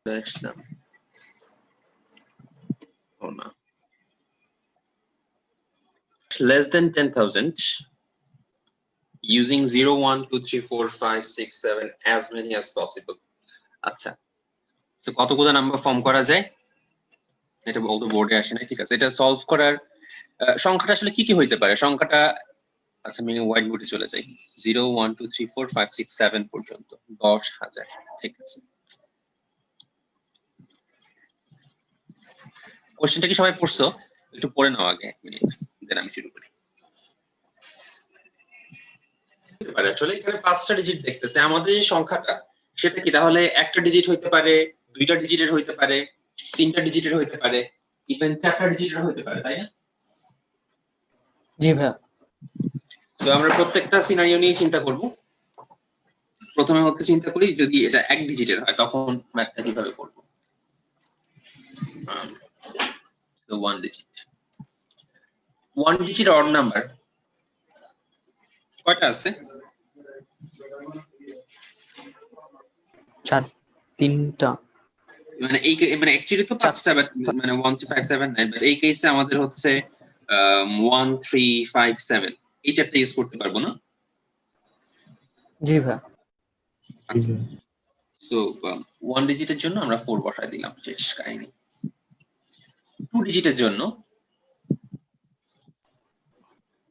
আসলাম ও না less than 10,000 using 0 1 2 3 4 5 6 7 as many as possible আচ্ছা তো কতগুলো নাম্বার ফর্ম করা যায় এটা বলতে বোর্ডে আসে না ঠিক আছে এটা সলভ করার সংখ্যাটা আসলে কি কি হইতে পারে সংখ্যাটা আচ্ছা আমি হোয়াইট বোর্ডে চলে যাই 0 1 2 3 4 5 6 7 পর্যন্ত 10,000 ঠিক আছে কোশ্চেনটা কি সবাই পড়ছো একটু পড়ে নাও আগে এক মিনিট দেন আমি শুরু করি আসলে এখানে 5টা ডিজিট দেখতেছে আমাদের যে সংখ্যাটা সেটা কি তাহলে একটা ডিজিট হইতে পারে দুইটা ডিজিটের হইতে পারে তিনটা ডিজিটের হইতে পারে ইভেন 4টা ডিজিটের হইতে পারে তাই না জি ভাই তো আমরা প্রত্যেকটা সিনারিও নিয়ে চিন্তা করব প্রথমে হচ্ছে চিন্তা করি যদি এটা এক ডিজিটের হয় তখন ম্যাথটা কিভাবে করব so one digit odd number কয়টা আছে তিনটা মানে এই মানে অ্যাকচুয়ালি তো 5টা মানে 1 2 5 7 9 বাট এই কেসে আমাদের হচ্ছে 1 3 5 7 এই চারটা ইউজ করতে পারবো না জি ভাই আচ্ছা সো 1 ডিজিটের জন্য আমরা 4 বসায় দিলাম শেষ কাহিনী 2 ডিজিটের জন্য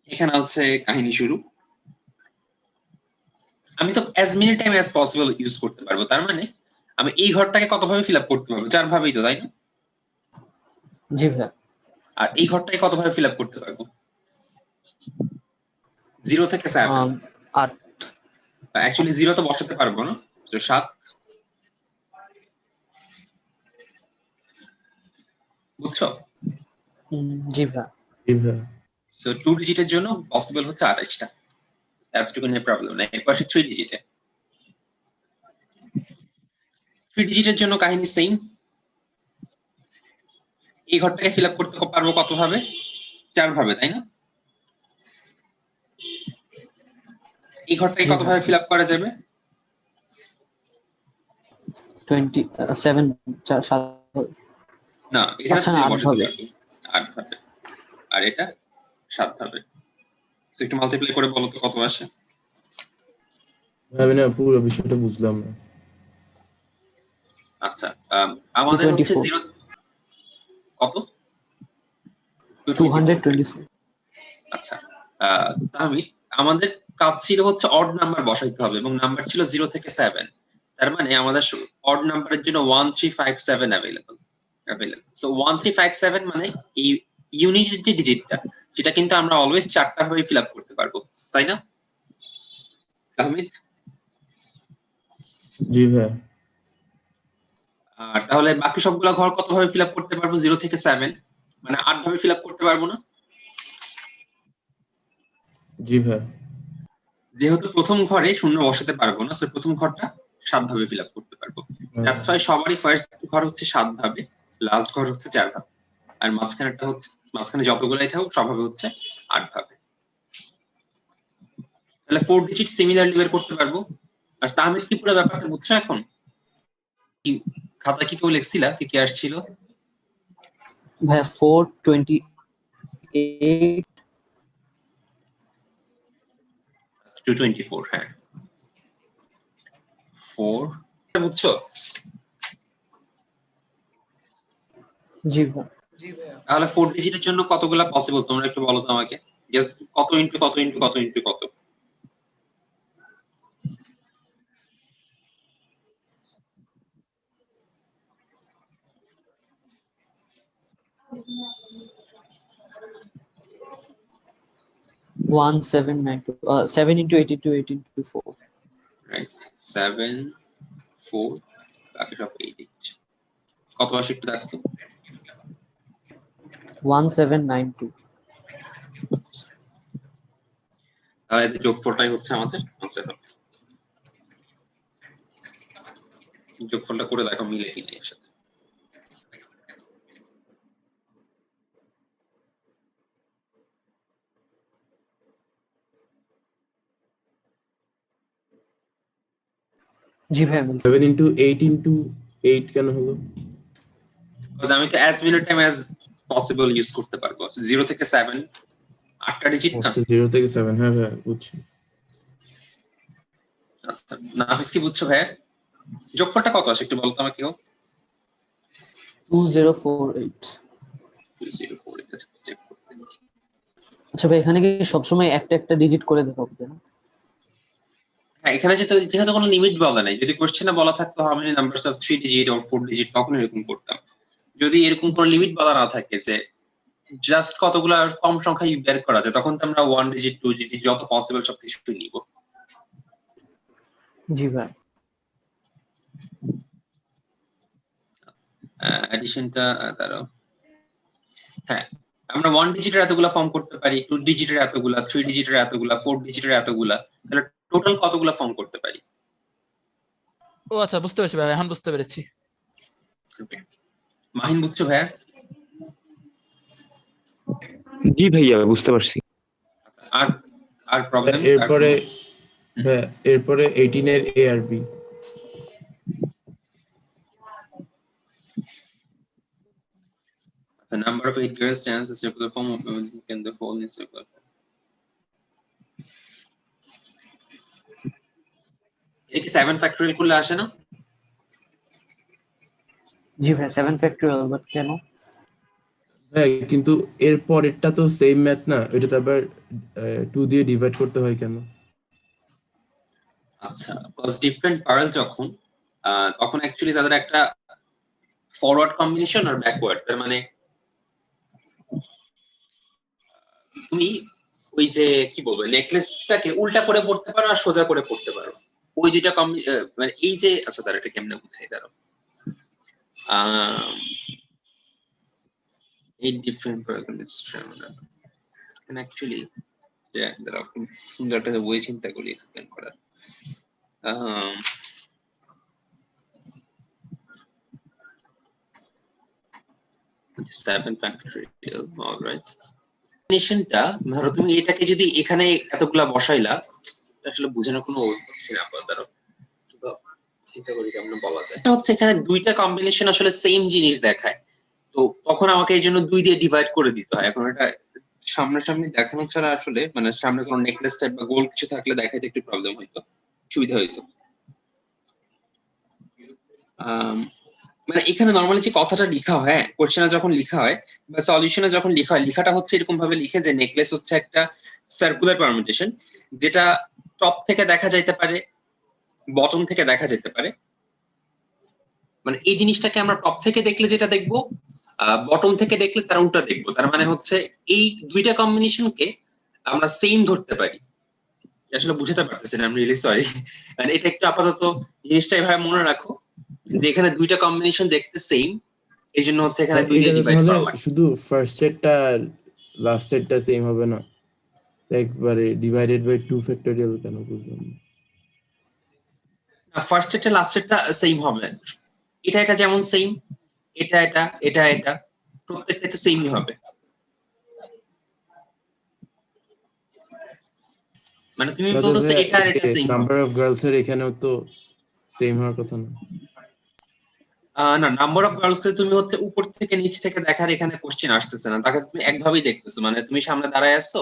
এখানে হচ্ছে কাহিনী শুরু আমি তো as many time as possible use করতে পারবো তার মানে আমি এই ঘরটাকে কত ভাবে ফিল আপ করতে পারবো চার ভাবেই তো তাই না জি ভাই আর এই ঘরটাকে কত ভাবে ফিল আপ করতে পারবো 0 থেকে 7 8 অ্যাকচুয়ালি 0 তো বসাতে পারবো না তো 7 বুঝছো জি ভাই সো 2 ডিজিটের জন্য পসিবল হচ্ছে 28টা এতটুকু নিয়ে প্রবলেম নাই এরপর 3 ডিজিটে 3 ডিজিটের জন্য কাহিনী সেম এই ঘরটাকে ফিল আপ করতে পারবো কত ভাবে 4 ভাবে তাই না এই ঘরটাকে কত ভাবে ফিল আপ করা যাবে 27 না এখানে আচ্ছা, তো 8 ভাবে। 8 ভাবে আর এটা 7 ভাবে তো একটু মাল্টিপ্লাই করে বলো তো কত আসে আমি না পুরো বিষয়টা বুঝলাম না আচ্ছা আমাদের হচ্ছে 0 কত 224 আচ্ছা তাহলে আমাদের কাজ ছিল হচ্ছে অড নাম্বার বসাইতে হবে এবং নাম্বার ছিল 0 থেকে 7 তার মানে আমাদের অড নাম্বারের জন্য 1357 अवेलेबल সো 1357 মানে এই ইউনিটের যে ডিজিটটা সেটা কিন্তু আমরা অলওয়েজ চারটা ভাবে ফিল আপ করতে পারবো তাই না তাহমিদ জি ভাই আর তাহলে বাকি সবগুলা ঘর কত ভাবে ফিল আপ করতে পারবো 0 থেকে 7 মানে 8 ভাবে ফিল আপ করতে পারবো না জি ভাই যেহেতু প্রথম ঘরে শূন্য বসাতে পারবো না সো প্রথম ঘরটা 7 ভাবে ফিল আপ করতে পারবো দ্যাটস ওয়াই সবারই ফার্স্ট ঘর হচ্ছে 7 ভাবে লাস্ট ঘর হচ্ছে 4 ভাবে আর মাঝখানেটা হচ্ছে মাঝখানে যতগুলাই থাকুক সব হবে হচ্ছে 8 ভাবে তাহলে 4 ডিজিট সিমিলারলি বের করতে পারবো আর তাহমিদ কি পুরো ব্যাপারটা বুঝছো এখন কি খাতা কি কেউ লিখছিলা কি কি আসছিল ভাই 428 224 হ্যাঁ 4 বুঝছো জি ভাই তাহলে 4 ডিজিটের জন্য কতগুলা পসিবল তোমরা একটু বলো তো আমাকে জাস্ট কত ইনটু কত ইনটু কত ইনটু কত One 792 7 into 82 8 into 4 রাইট 7 4 বাকি সব 8 কত আসে একটু দেখো 1792 তাহলে যোগফলটাই হচ্ছে আমাদের আনসার হবে যোগফলটা করে দেখো মিলে কিনা এর সাথে জি ভাই মিলছে 7 into 8 into 8 কেন হলো? Because আমি তো as many time as possible use করতে পারবো। 0 থেকে 7 8টা ডিজিট না। আচ্ছা 0 থেকে 7, হ্যাঁ ভাই বুঝছি। আচ্ছা নাফিস কি বুঝছো ভাই? যোগফলটা কত আসে একটু বলো তো আমাকেও। 2048। 204 এটা চেক করতে। আচ্ছা ভাই, এখানে কি সবসময় একটা একটা ডিজিট করে দেখাবে না? হ্যাঁ এখানে যেহেতু কোনো লিমিট বলা নাই, যদি কোশ্চেনে বলা থাকতো how many numbers of 3 digit or 4 digit তখন এরকম করতাম। যদি এরকম কোনো লিমিট বলা না থাকে যে জাস্ট কতগুলো কম সংখ্যায় বের করা যায়, তখন তো আমরা 1 ডিজিট 2 ডিজিট যত পসিবল সবকিছু নিব। জি ভাই। অ্যাডিশনটা দাঁড়াও। হ্যাঁ আমরা 1 ডিজিটের এতগুলা ফর্ম করতে পারি, 2 ডিজিটের এতগুলা, 3 ডিজিটের এতগুলা, 4 ডিজিটের এতগুলা, তাহলে টোটাল কতগুলা ফর্ম করতে পারি? ও আচ্ছা, বুঝতে পেরেছি ভাই, এখন বুঝতে পেরেছি। মাহিন বুঝছো ভাইয়া? জি ভাইয়া বুঝতে পারছি। আর আর প্রবলেম এরপরে 18 এর এ আর B. The number of 8 girls dance is circular form of can the fall in circular form. এটা কি 7 ফ্যাক্টরিয়াল করলে আসে না? জি ভাই 7 ফ্যাক্টরিয়াল, বাট কেন? হ্যাঁ কিন্তু এর পরেরটা তো সেম ম্যাথ না, এটা তো আবার 2 দিয়ে ডিভাইড করতে হয় কেন? আচ্ছা কজ ডিফারেন্ট পার্ল যখন তখন অ্যাকচুয়ালি তাদের একটা ফরওয়ার্ড কম্বিনেশন আর ব্যাকওয়ার্ড, তার মানে তুমি ওই যে কি বলবো নেকলেসটাকে উল্টা করে পড়তে পারো আর সোজা করে পড়তে পারো, ওই দুইটা মানে এই যে আচ্ছা তার এটা কেমনে বুঝাই দাঁড়ো। এই ডিফারেন্ট পার্ল কম্বিনেশন অ্যাকচুয়ালি দাঁড়াও খুব সুন্দর একটা ওয়ে চিন্তা করি এক্সপ্লেন করার। Seven factorial, all right. কম্বিনেশনটা ধরো তুমি এটাকে যদি এখানে এতগুলা বসাইলা, আসলে বোঝানোর কোনো হচ্ছে না আপনাদের, চিন্তা করি কেমন বলা যায়। এটা হচ্ছে এখানে দুইটা কম্বিনেশন আসলে সেম জিনিস দেখায়, তো তখন আমাকে এই জন্য 2 দিয়ে ডিভাইড করে দিতে হয়। এখন এটা সামনাসামনি দেখানো ছাড়া আসলে মানে সামনে কোনো নেকলেস টাইপ বা গোল কিছু থাকলে দেখাইতে একটু প্রবলেম হইতো, সুবিধা হইতো। মানে এখানে নরমালি যে কথাটা লেখা হয়, হ্যাঁ কোশ্চেনে যখন লেখা হয় বা সলিউশনে যখন লেখা হয়, লেখাটা হচ্ছে এরকম ভাবে লিখে যে নেকলেস হচ্ছে একটা সার্কুলার পারমিউটেশন, যেটা টপ থেকে দেখা যাইতে পারে, বটম থেকে দেখা যেতে পারে। মানে এই জিনিসটাকে আমরা টপ থেকে দেখলে যেটা দেখবো, বটম থেকে দেখলে তার উল্টা দেখবো। তার মানে হচ্ছে এই দুইটা কম্বিনেশনকে আমরা সেম ধরতে পারি। আসলে বুঝতে পারতেছি না, আমি রিয়েলি সরি। মানে এটা একটু আপাতত জিনিসটা এভাবে মনে রাখো যে এখানে দুইটা কম্বিনেশন দেখতে সেম, এই জন্য হচ্ছে এখানে 2 দিয়ে ডিভাইড করা হয়। শুধু ফার্স্ট সেটটা আর লাস্ট সেটটা সেম হবে না, একবারে ডিভাইডেড বাই 2 ফ্যাক্টোরিয়াল কেন বুঝলাম না। ফার্স্ট সেটটা লাস্ট সেটটা সেম হবে, এটা যেমন সেম, এটা প্রত্যেকটা তো সেমই হবে। মানে তুমি বলতেছো এটা আর এটা সেম নাম্বার হবে। অফ গার্লস এর এখানেও তো সেম হওয়ার কথা না? না নাম্বার অফ গার্লস তুমি হচ্ছে উপর থেকে নিচ থেকে দেখার এখানে কোশ্চেন আসতেছে না, তাকে তুমি একভাবেই দেখতেছো। মানে তুমি সামনে দাঁড়ায় আছো,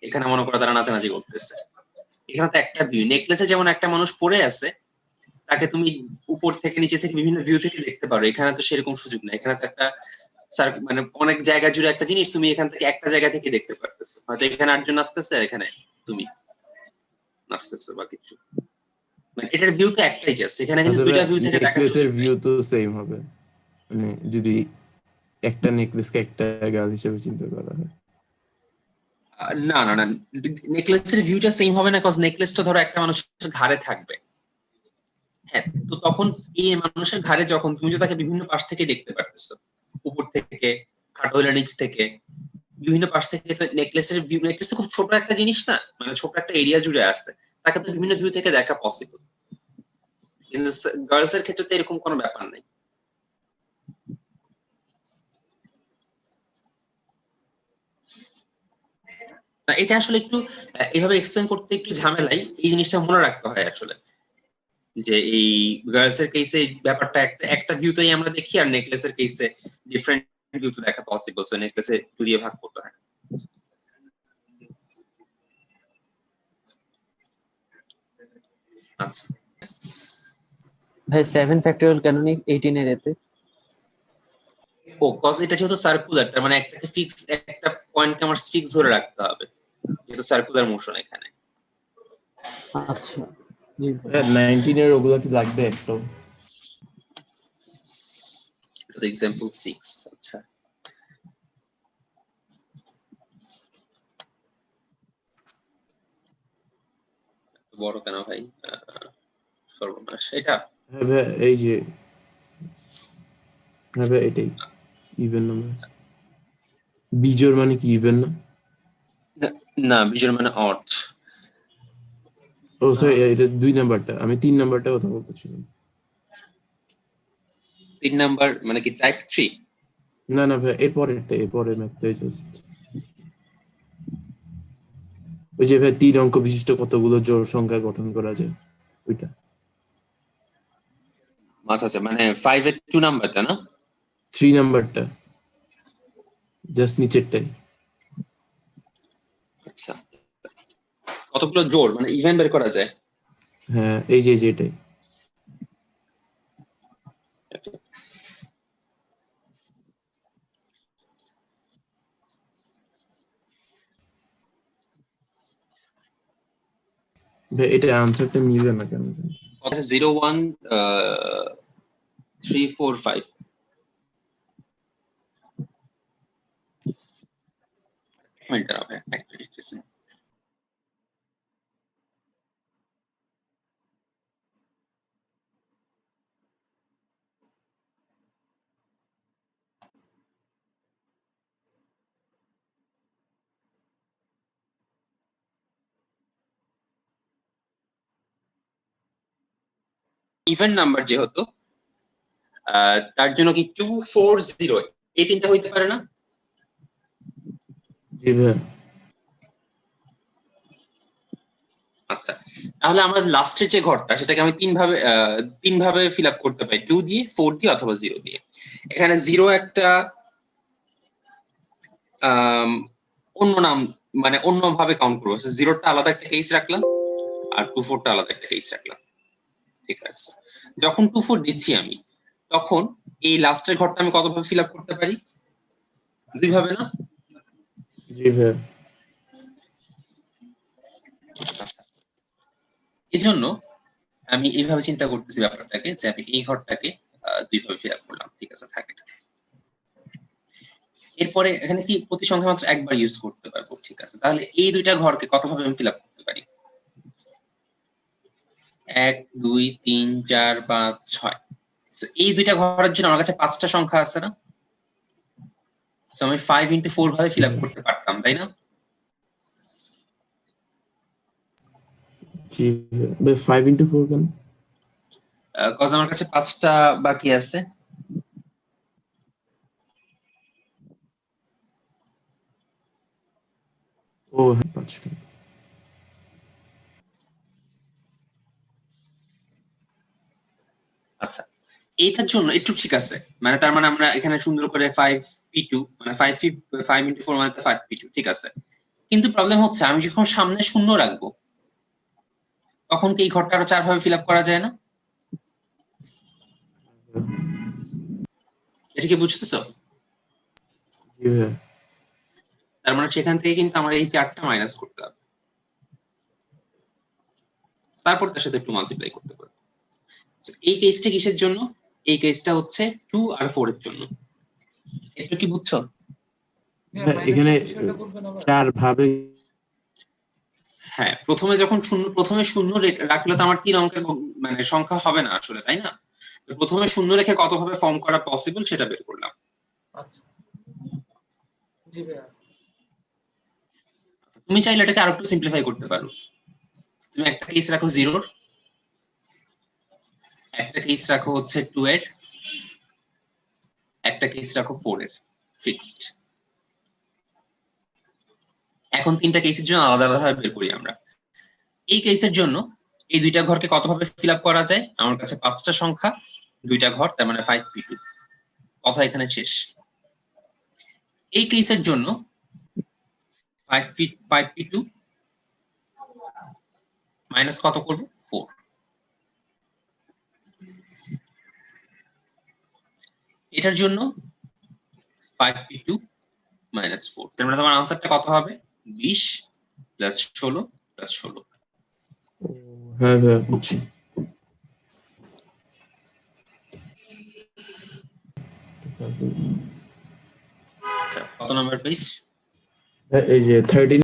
এখানে মনে করো তারা নাচানাচি করতেছে, এখানে তো একটা ভিউ। নেকলেসে যেমন একটা মানুষ পড়ে আছে, তাকে তুমি উপর থেকে নিচে থেকে বিভিন্ন ভিউ থেকে দেখতে পারো, এখানে তো সেরকম সুযোগ নাই। এখানে তো একটা মানে অনেক জায়গা জুড়ে একটা জিনিস, তুমি এখান থেকে একটা জায়গা থেকে দেখতে পারতেছো। হয়তো এখানে 8 জন আসতেছে, এখানে তুমি আসতেছো বা কিছু, মানে এটার ভিউ তো একটাই, জাস্ট এখানে কিন্তু দুইটা ভিউ থেকে দেখার নেকলেসের সুযোগ নেই। ভিউ তো সেম হবে, মানে যদি একটা নেকলেসকে একটা গার্ল হিসেবে চিন্তা করা হয়। না না না, নেকলেসের ভিউটা সেম হবে না, কজ নেকলেসটা ধরো একটা মানুষের ঘাড়ে থাকবে। হ্যাঁ তো তখন এই মানুষের ঘাড়ে যখন তুমি যে তাকে বিভিন্ন পাশ থেকে দেখতে পারতেছো, উপর থেকে, খাটো হইলে নিচ থেকে, বিভিন্ন পাশ থেকে, তো নেকলেসের ভিউ, নেকলেস তো খুব ছোট একটা জিনিস না, মানে ছোট একটা এরিয়া জুড়ে আছে, তাকে তো বিভিন্ন ভিউ থেকে দেখা পসিবল। কিন্তু গার্লস এর ক্ষেত্রে তো এরকম কোনো ব্যাপার নেই। এটা আসলে একটু এইভাবে এক্সপ্লেন করতে একটু ঝামেলাই, এই জিনিসটা মনে রাখতে হয় আসলে। যে এই গার্লস এর কেসে ব্যাপারটা একটা ভিউতেই আমরা দেখি, আর নেকলেস এর কেসে ডিফারেন্ট ভিউতে দেখা পসিবল, সো নেকলেসে 2 দিয়ে ভাগ করতে হয়। আচ্ছা, ভাই 7 ফ্যাক্টরিয়াল কেন নেই 18 এর এতে? ও কজ এটা যেহেতু সার্কুলার, তার মানে একটাকে ফিক্স, একটা পয়েন্টকে আমার ফিক্স ধরে রাখতে হবে, যেহেতু সার্কুলার মোশন এখানে। আচ্ছা জি ভাই। 19 এর ওগুলো কি লাগবে একটু? এক্সাম্পল 6। আচ্ছা, বড় কেন ভাই? সর্বনাশ, এটা হ্যাঁ ভাই, এই যে হ্যাঁ ভাই, এটাই ইভেন নাম্বার। বিজোড় মানে কি ইভেন না? না, বিজোড় মানে অড। ও সরি, এটা 2 নাম্বারটা, আমি 3 নাম্বারটা কথা বলতেছিলাম। 3 নাম্বার মানে কি টাইপ 3? না না ভাই, এরপরের ম্যাথটাই জাস্ট ওই যে ভাই 3 অঙ্ক বিশিষ্ট কতগুলো জোড় সংখ্যা গঠন করা যায় ওইটা। আচ্ছা আচ্ছা, মানে 5 এর 2 নাম্বারটা না? 3 নাম্বারটা জাস্ট নিচেরটাই। আচ্ছা, কতগুলো জোড় মানে ইভেন বের করা যায়? হ্যাঁ, এই যে এটাই। ভাই এটা আনসারটা মিলবে না কেন জানি। আচ্ছা, 0 1 3 4 5। মিনিট হবে একটা লিখতেছি। ইভেন নাম্বার যেহেতু, তার জন্য কি 2 4 0 এই তিনটা হইতে পারে না? জি ভাই। আচ্ছা, তাহলে আমরা লাস্টের যে ঘরটা সেটাকে আমি তিন ভাবে ফিল আপ করতে পারি, 2 দিয়ে, 4 দিয়ে অথবা 0 দিয়ে। এখানে 0 একটা অন্য নাম, মানে অন্য ভাবে কাউন্ট করবো। 0টা আলাদা একটা কেস রাখলাম, আর 2 4টা আলাদা একটা কেস রাখলাম। ঠিক আছে, যখন 2 4 দিচ্ছি আমি, তখন এই লাস্টের ঘরটা আমি কত ভাবে ফিল আপ করতে পারি? 2 ভাবে না? জি ভাই। এই জন্য আমি এইভাবে চিন্তা করতেছি ব্যাপারটাকে, যে আমি এই ঘরটাকে 2 ভাবে ফিল আপ করলাম। ঠিক আছে, থাকে। এরপরে এখানে কি প্রতি সংখ্যা মাত্র একবার ইউজ করতে পারবো। ঠিক আছে, তাহলে এই দুইটা ঘরকে কত ভাবে আমি ফিল আপ করতে পারি? 1 2 3 4 5 6। এই দুইটা ঘরের জন্য আমার কাছে 5টা সংখ্যা আছে না? আমি 5 into 4 ভাবে ফিল আপ করতে পারতাম, তাই না? জি ভাই, 5 into 4 কেন? কজ আমার কাছে 5টা বাকি আছে। ও হ্যাঁ, 5 কেন? আচ্ছা, এইটার জন্য একটু ঠিক আছে, মানে তার মানে আমরা এখানে সুন্দর করে 5p2 মানে 5 into 4 মানে 5p2, ঠিক আছে। কিন্তু প্রবলেম হচ্ছে আমি যখন সামনে শূন্য রাখবো, তখন কি এই ঘরটা আরো 4 ভাবে ফিল আপ করা যায় না? এটা কি বুঝতেছো? জি ভাই। তার মানে সেখান থেকে কিন্তু আমার এই 4টা মাইনাস করতে হবে, তারপর তার সাথে একটু মাল্টিপ্লাই করতে পারবো। এই কেসটা কিসের জন্য? এই কেসটা হচ্ছে 2 আর 4 এর জন্য। একটু কি বুঝছো? ভাই, এখানে 4 ভাবে। হ্যাঁ, প্রথমে শূন্য রাখলে তো আমার 3 অঙ্কের মানে সংখ্যা হবে না আসলে, তাই না? তো প্রথমে শূন্য রেখে কত ভাবে ফর্ম করা পসিবল সেটা বের করলাম। আচ্ছা জি ভাইয়া। তুমি চাইলে এটাকে আরেকটু সিম্পলিফাই করতে পারো। তুমি একটা কেস রাখো 0 এর, একটা কেস রাখো হচ্ছে 2 এর, একটা কেস রাখো 4 এর ফিক্সড। এখন 3টা কেসের জন্য আলাদা আলাদা ভাবে বের করি আমরা। এই কেসের জন্য এই দুইটা ঘরকে কতভাবে ফিল আপ করা যায়? আমার কাছে 5টা সংখ্যা, দুইটা ঘর, তার মানে 5p2। কথা এখানে শেষ। এই কেসের জন্য 5p2 মাইনাস কত করব? 4। এটার জন্য 5p2 মাইনাস 4, তার মানে তোমার আনসারটা কত হবে? 20 প্লাস 16 প্লাস 16। হ্যাঁ ভাইয়া বুঝছি। কত নাম্বার পেজ? হ্যাঁ, এই যে 13।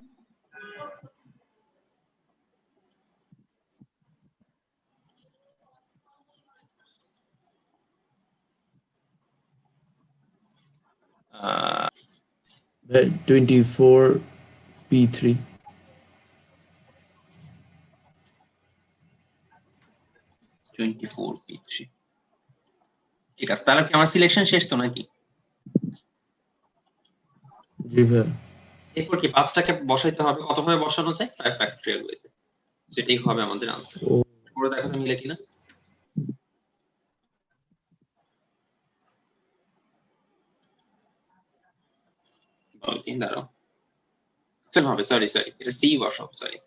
আহ, 24p3। 24p3। ঠিক আছে, তাহলে কি আমার সিলেকশন শেষ তো নাকি? জি ভাইয়া। এরপর কি 5টাকে বসাইতে হবে? কতভাবে বসানো যায়? 5 ফ্যাক্টরিয়াল ওয়েতে। সেটাই হবে আমাদের আনসার। ও পুরো দেখা যায় মিলে কিনা। দাঁড়াও, হবে, সরি এটা সি বসাও, সরি,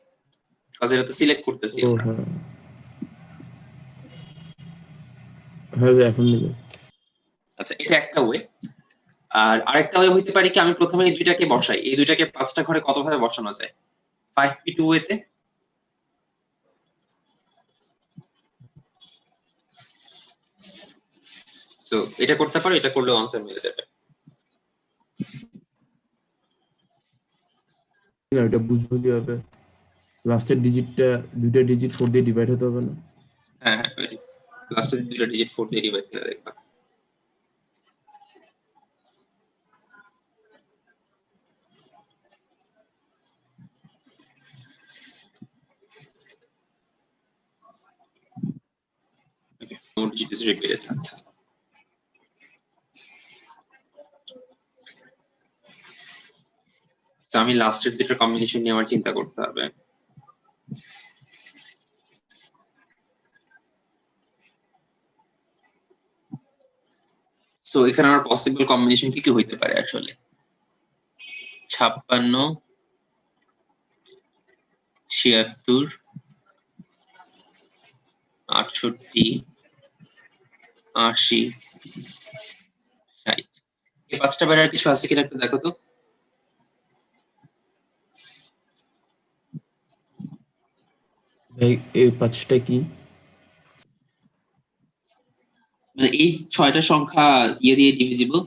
কাজ এটা তো সিলেক্ট করতেছি ও আমরা। হ্যাঁ হ্যাঁ ভাইয়া, এখন মিলে। আচ্ছা, এটা একটা ওয়ে। আর আরেকটা ওয়ে হইতে পারে কি, আমি প্রথমে এই দুইটাকে বসাই, এই দুইটাকে 5টা ঘরে কতভাবে বসানো যায়? 5p2 ওয়েতে। সো এটা করতে পারো, এটা করলেও আনসার মিলে যাবে। না, এটা বুঝবো কিভাবে? লাস্টের ডিজিটটা, দুইটা ডিজিট 4 দিয়ে ডিভাইড হতে হবে না? হ্যাঁ হ্যাঁ, লাস্টে দুইটা ডিজিট 4 দিয়ে ডিভাইড করে দেখবা। নোট ডিজিট রিপিটেড থাকছে। তো আমি লাস্টের দুটো কম্বিনেশন নিয়ে আমার চিন্তা করতে হবে। সো এখানে আমার পসিবল কম্বিনেশন কি কি হইতে পারে আসলে? 56, 76, 68, 80, 60। এই 5টা বাইরে আর কিছু আছে কিনা একটু দেখো তো। ভাই এই 5টা কি? মানে এই 6টা সংখ্যা ইয়ে দিয়ে ডিভিজিবল।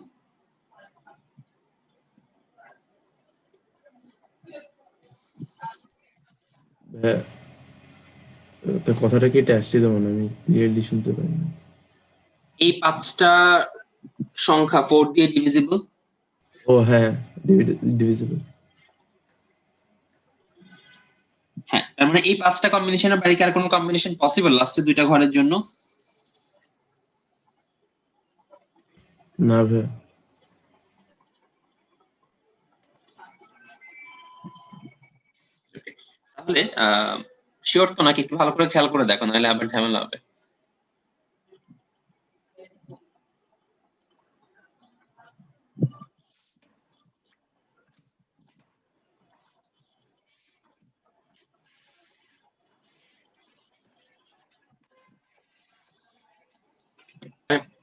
ভাইয়া তো কথাটা কেটে আসছে, যেমন আমি ক্লিয়ারলি শুনতে পাইনি। এই 5টা সংখ্যা 4 দিয়ে ডিভিজিবল। ও হ্যাঁ, ডিভিজিবল। হ্যাঁ, তার মানে এই 5টা কম্বিনেশনের বাইরে কি আর কোনো কম্বিনেশন পসিবল লাস্টের দুইটা ঘরের জন্য? না ভাইয়া। তাহলে শিওর তো নাকি? একটু ভালো করে খেয়াল করে দেখো, নাহলে আবার ঝামেলা হবে।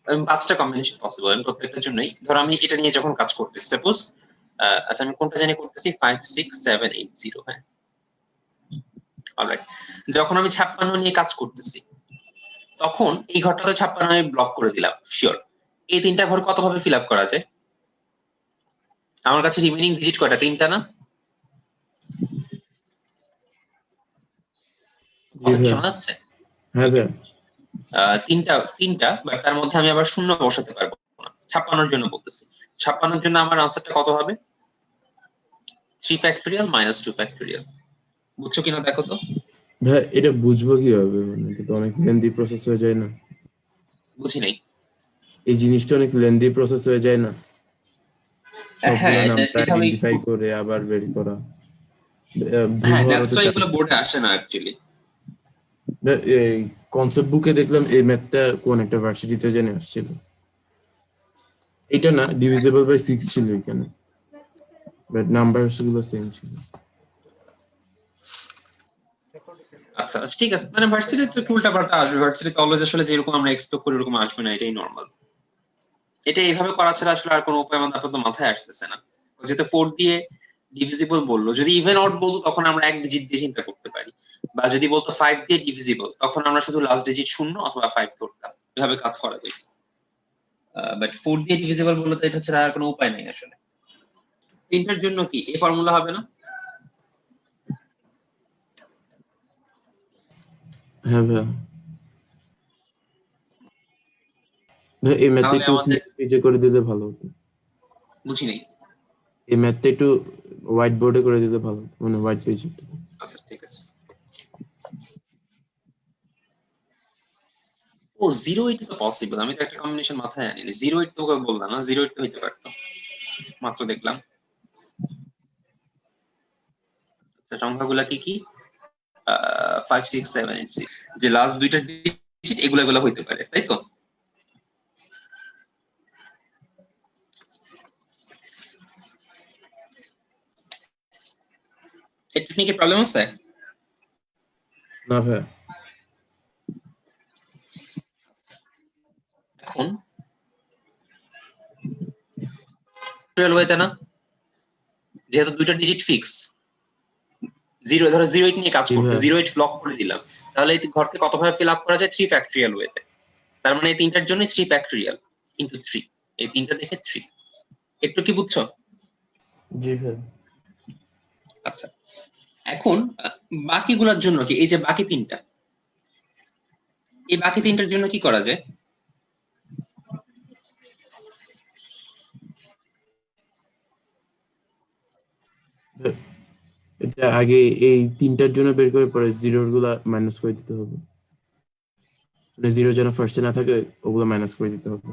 আমি 5টা কম্বিনেশন পসিবল, আমি প্রত্যেকটার জন্যই। ধরো আমি এটা নিয়ে যখন কাজ করতেছি, সাপোজ আচ্ছা আমি কোনটা জানি করতেছি, 5 6 7 8 0। হ্যাঁ, অলরাইট। যখন আমি 56 নিয়ে কাজ করতেছি, তখন এই ঘরটাতে 56 আমি ব্লক করে দিলাম, শিওর। এই 3টা ঘর কতভাবে ফিল আপ করা যায়? আমার কাছে রিমেইনিং ডিজিট কয়টা? 3টা না? জি কথা কি ভাইয়া। শোনা যাচ্ছে? হ্যাঁ ভাইয়া। তিনটা, বাট তার মধ্যে আমি আবার শূন্য বসাতে পারবো না। 56 জন্য বলতেছি। 56 জন্য আমার আনসারটা কত হবে? 3 ফ্যাক্টরিয়াল মাইনাস 2 ফ্যাক্টরিয়াল। বুঝছো কিনা দেখো তো। ভাইয়া এটা বুঝবো কিভাবে? মানে এটা তো অনেক লেন্দি প্রসেস হয়ে যায় না? বুঝি নাই। এই জিনিসটা অনেক লেন্দি প্রসেস হয়ে যায় না? সবগুলো হ্যাঁ, নাম্বার এটা আমি আইডেন্টিফাই করে আবার বের করা। ভুল হ্যাঁ, হওয়ারও দ্যাটস তো ওয়াই চান্স এগুলো বোর্ডে থাকে। আসে না অ্যাকচুয়ালি। এই কনসেপ্ট বুকে দেখলাম এই ম্যাথটা কোন একটা ভার্সিটিতে জেনে আসছিল, এটা না ডিভিজিবল বাই 6 ছিল এখানে, বাট নাম্বারস গুলো সেম ছিল। আচ্ছা ঠিক আছে, মানে ভার্সিটিতে একটু উল্টাপাল্টা আসবে, ভার্সিটিতে অলওয়েজ আসলে যেরকম আমরা এক্সপেক্ট করি ওরকম আসবে না, এটাই নর্মাল। এটা এইভাবে করা ছাড়া আসলে আর কোনো উপায় আমাদের আপাতত মাথায় আসতেছে না। যেহেতু 4 দিয়ে ডিভিজিবল বললো, যদি ইভেন অড বলতো তখন আমরা এক ডিজিট দিয়ে চিন্তা করতে পারি, বা যদি বলতো 5 দিয়ে ডিভিজিবল তখন আমরা শুধু লাস্ট ডিজিট 0 অথবা 5 ধরতাম, এভাবে কাজ করা যেত। বাট 4 দিয়ে ডিভিজিবল বললে তো এটা ছাড়া আর কোনো উপায় নেই আসলে। তিনটার জন্য কি এই ফর্মুলা হবে না? হ্যাঁ ভাই, ভাই এই ম্যাথটা তাহলে একটু আমাদের পেজে করে দিলে ভালো হতো, বুঝি নেই। এই ম্যাথটা একটু হোয়াইট বোর্ডে করে দিলে ভালো হতো, মানে হোয়াইট পেজে। আচ্ছা ঠিক আছে। ও 0 8 তো পসিবল, আমি তো একটা কম্বিনেশন মাথায় আনিনি। 0 8 তোকে বললাম না, 0 8 তো হইতে পারতো, মাত্র দেখলাম। আচ্ছা সংখ্যাগুলা কি কি? 5 6 7 8 6, যে লাস্ট দুইটা ডিজিট এগুলা এগুলা হইতে পারে, তাই তো? একটু কি প্রবলেম আছে? না ভাই, এখন রিয়েল ওয়েতে না, যেহেতু দুইটা ডিজিট ফিক্স, 0 ধরো 0 8 নিয়ে কাজ জি করতে, ভাই। 0 8 ব্লক করে দিলাম, তাহলে এই ঘরকে কতভাবে ফিল আপ করা যায়? 3 ফ্যাক্টরিয়াল ওয়েতে। তার মানে এই তিনটার জন্য 3 ফ্যাক্টরিয়াল ইনটু 3, এই তিনটা দেখে 3। একটু কি বুঝছো? জি ভাই। আচ্ছা এখন বাকিগুলোর জন্য কি, এই যে বাকি তিনটা, এই বাকি তিনটার জন্য কি করা যায়? এটা আগে এই তিনটার জন্য বের করে পরে জিরোর গুলা মাইনাস করে দিতে হবে, মানে জিরো যেন ফার্স্টে না থাকে ওগুলো মাইনাস করে দিতে হবে।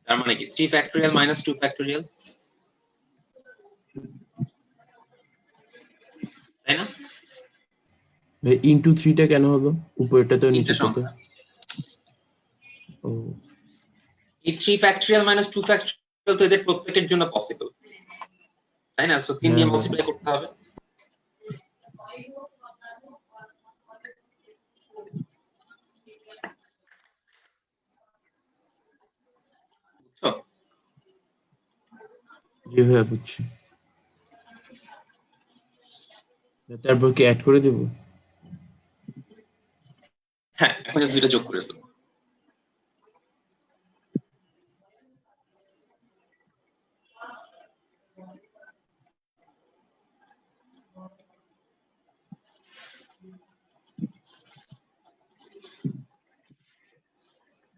তার মানে কি 3 ফ্যাক্টরিয়াল মাইনাস 2 ফ্যাক্টরিয়াল, তাই না? ইনটু 3টা কেন হলো? উপরেরটা তো তিনটা নিচেরটা তো। সংখ্যা, ও এই 3 ফ্যাক্টরিয়াল মাইনাস 2 ফ্যাক্টরিয়াল তো এদের প্রত্যেকের জন্য পসিবল, তাই না? সো 3 দিয়ে হ্যাঁ ভাই, মাল্টিপ্লাই করতে হবে। বুঝছো? জি ভাই বুঝছি। তারপর কি অ্যাড করে দেবো? হ্যাঁ এখন জাস্ট দুইটা যোগ করে দেবো।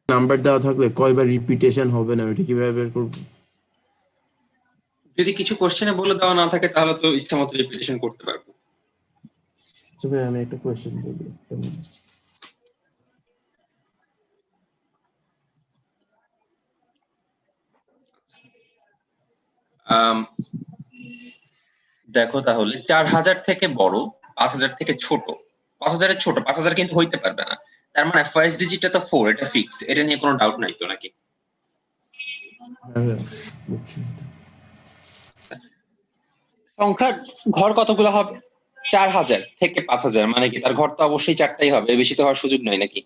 নাম্বার দেওয়া থাকলে কয়বার রিপিটেশন হবে না ওইটা কিভাবে বের করবো? যদি কিছু কোশ্চেনে বলে দেওয়া না থাকে তাহলে তো ইচ্ছা মতো রিপিটেশন করতে পারবো। আচ্ছা ভাই আমি একটা কোয়েশ্চেন বলি। আম, দেখো তাহলে 4000 থেকে বড়, 5000 থেকে ছোট, 5000 এর ছোট, 5000 কিন্তু হইতে পারবে না, তার মানে ফার্স্ট ডিজিটটা তো 4, এটা ফিক্সড, এটা নিয়ে কোনো ডাউট নাই তো নাকি? হ্যাঁ ভাই বুঝছি। সংখ্যার ঘর কতগুলো হবে? 4000 থেকে 5000, মানে কি তার ঘর তো অবশ্যই 4টাই হবে, বেশি তো হওয়ার সুযোগ নাই নাকি?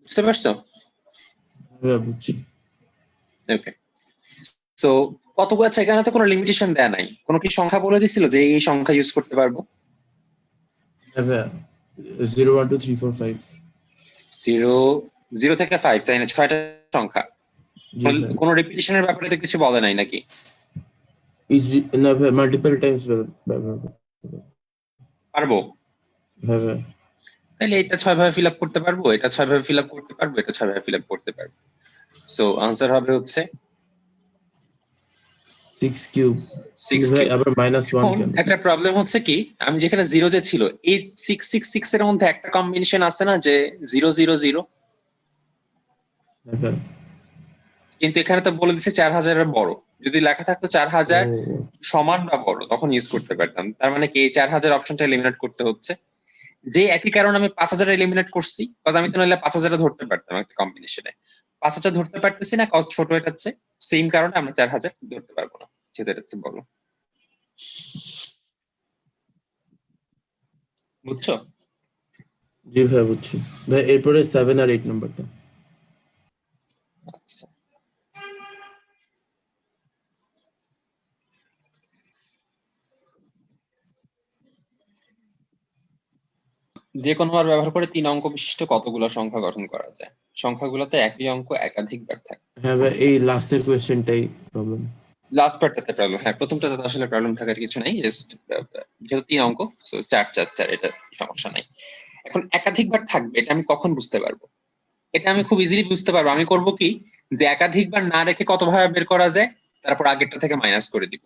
বুঝতে পারছো? হ্যাঁ বুঝছি। ওকে, সো কতগুলো আছে এখানে তো কোনো লিমিটেশন দেয়া নাই, কোনো কি সংখ্যা বলে দিছিল যে এই সংখ্যা ইউজ করতে পারবো? হ্যাঁ ভাই 0 1 2 3 4 5। 0 0 থেকে 5, তাই না? 6টা সংখ্যা। জি ভাই। কোনো রিপিটেশনের ব্যাপারে তো কিছু বলে নাই নাকি? না ভাই মাল্টিপল টাইমস ব্যবহার করতে হবে। পারবো? হ্যাঁ ভাই। তাহলে এটা 6 ভাবে ফিল আপ করতে পারবো, এটা 6 ভাবে ফিল আপ করতে পারবো, এটা 6 ভাবে ফিল আপ করতে পারবো। সো আনসার হবে হচ্ছে 6 কিউব। 6 ভাই কিউব। আবার -1 এখন কেন? একটা প্রবলেম হচ্ছে কি, আমি যেখানে 0 যে ছিল, এই 666 এর মধ্যে একটা কম্বিনেশন আছে না যে 0 0 0, হ্যাঁ ভাই। কিন্তু এখানে তো বলে দিচ্ছে 4000-এর বড়, যদি লেখা থাকতো 4000 ও, সমান বা বড় তখন ইউজ করতে পারতাম। তার মানে কি 4000 অপশনটা এলিমিনেট করতে হচ্ছে। যে একই কারণে আমি 5000 এলিমিনেট করছি, কজ আমি তো নাহলে 5000 ধরতে পারতাম একটা কম্বিনেশনে। 5000 ধরতে পারতেছি না, কজ ছোট এটা হচ্ছে, সেম কারণে আমরা 4000 ধরতে পারবো না, যেটা হচ্ছে বলো। বুঝছো? জি ভাই বুঝছি ভাই। এরপরে 7 আর 8 নাম্বারটা। আচ্ছা, যে কোনো বার ব্যবহার করে 3 অঙ্ক বিশিষ্ট কতগুলো সংখ্যা গঠন করা যায়? সংখ্যাগুলোতে একই অঙ্ক একাধিকবার থাকে। হ্যাঁ ভাই, এই লাস্টের কোয়েশ্চেনটাই প্রবলেম। লাস্ট পার্টটাতে প্রবলেম, হ্যাঁ প্রথমটাতে তো আসলে প্রবলেম থাকার কিছু নাই, জাস্ট যেহেতু 3 অঙ্ক, সো 4 4 4, এটা সমস্যা নাই। এখন একাধিকবার থাকবে এটা আমি কখন বুঝতে পারবো? এটা আমি খুব ইজিলি বুঝতে পারবো। আমি করব কি, যে একাধিকবার না রেখে কত ভাবে বের করা যায়, তারপর আগেরটা থেকে মাইনাস করে দিব।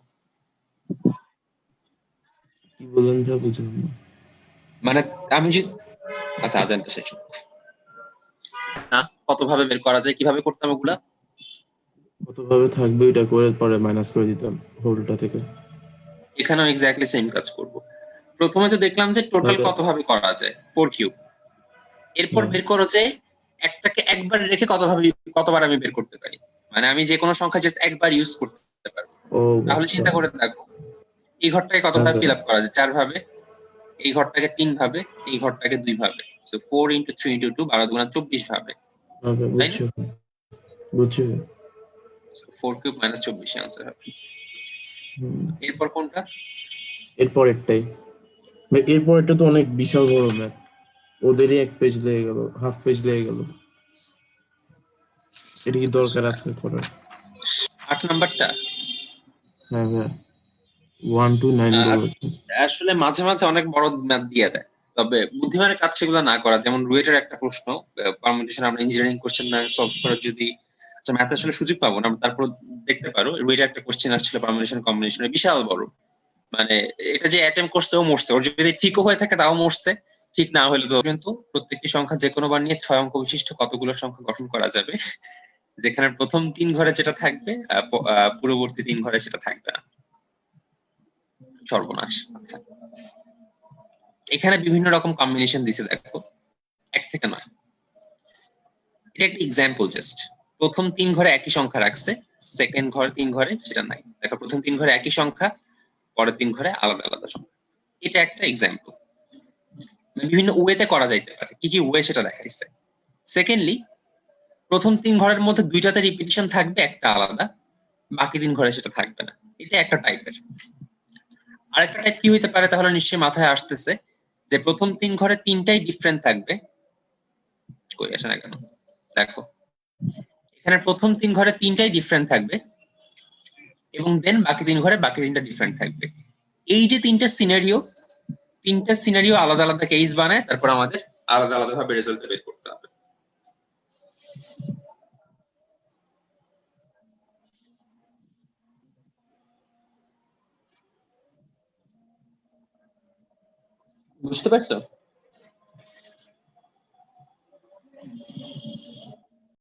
কি বললেন ভাই, বুঝলাম না। মানে আমি যে, আচ্ছা আজানটা শেষ হোক। না, কত ভাবে বের করা যায়, কিভাবে করতাম ওগুলা? কতভাবে থাকবে এটা করে পরে মাইনাস করে দিতাম হোলটা থেকে। এখানেও এক্স্যাক্টলি সেম কাজ করব। প্রথমে তো দেখলাম যে টোটাল তাহলে কত ভাবে করা যায়, 4 কিউব। এরপর হ্যাঁ। বের করো যে একটাকে একবার রেখে কতবার আমি বের করতে পারি। মানে আমি যে কোনো সংখ্যা জাস্ট একবার ইউজ করতে পারবো। ও তাহলে আচ্ছা। চিন্তা করে দেখো, এই ঘরটাকে কত হ্যাঁ ভাবে ভাই, ফিল আপ করা যায়? 4 ভাবে। এই ঘরটাকে 3 ভাবে, এই ঘরটাকে 2 ভাবে। সো 4 ইন্টু 3 ইন্টু 2, 12 দুগুণা 24 ভাবে, হ্যাঁ ভাই তাই না? বুঝছি, বুঝছি ভাই। 4 কিউব মাইনাস 24 আনসার হবে। হুম। এরপর কোনটা? এরপর একটাই ভাই, এরপর একটা তো অনেক বিশাল বড় ম্যাথ, ওদেরই 1 পেজ লেগে গেল, হাফ পেজ লেগে গেল। এটা কি দরকার আছে করার? 8 নাম্বারটা। হ্যাঁ ভাই, 1 to 9 বলেছে। আসলে মাঝে মাঝে অনেক বড় ম্যাথ দিয়ে দেয়, তবে বুদ্ধিমানের কাজ সেগুলো না করা। যেমন রুয়েটের একটা প্রশ্ন, পারমুটেশন আমরা ইঞ্জিনিয়ারিং কোশ্চেন না সলভ করার যদি, আচ্ছা ম্যাথ আসলে সুযোগ পাবো না, তারপর দেখতে পারো রুয়েটের একটা কোশ্চেন আসছিল পারমুটেশন কম্বিনেশনের, বিশাল বড়। মানে এটা যে অ্যাটেম্প করছে ও মরছে, ওর যদি ঠিকও হয়ে থাকে তাও মরছে, ঠিক না হলে তো। কিন্তু প্রত্যেকটি সংখ্যা যে কোনো বার নিয়ে 6 অঙ্ক বিশিষ্ট কতগুলো সংখ্যা গঠন করা যাবে, যেখানে প্রথম 3 ঘরে যেটা থাকবে পূর্ববর্তী 3 ঘরে সেটা থাকবে না। সর্বনাশ। আচ্ছা, এখানে বিভিন্ন রকম কম্বিনেশন দিছে দেখো, 1 থেকে 9। এটা একটা এক্সাম্পল জাস্ট। প্রথম 3 ঘরে একই সংখ্যা রাখছে, সেকেন্ড ঘর 3 ঘরে সেটা নাই। দেখো প্রথম 3 ঘরে একই সংখ্যা, পরের 3 ঘরে আলাদা আলাদা সংখ্যা। এটা একটা এক্সাম্পল। বিভিন্ন ওয়েতে করা যাইতে পারে, কি কি ওয়ে সেটা দেখাইছে। সেকেন্ডলি, প্রথম 3 ঘরের মধ্যে 2টাতে রিপিটিশন থাকবে, একটা আলাদা, বাকি 3 ঘরে সেটা থাকবে না। এটা একটা টাইপের। আরেকটা টাইপ কি হইতে পারে তাহলে নিশ্চয়ই মাথায় আসতেছে, যে প্রথম 3 ঘরে 3টাই ডিফারেন্ট থাকবে। কই আসে না কেন? দেখো, এখানে প্রথম 3 ঘরে 3টাই ডিফারেন্ট থাকবে, এবং দেন বাকি 3 ঘরে বাকি 3টা ডিফারেন্ট থাকবে। এই যে 3টা সিনারিও আলাদা আলাদা কেস বানায়, তারপর আমাদের আলাদা আলাদা ভাবে রেজাল্ট বের করতে হবে। বুঝতে পারছো?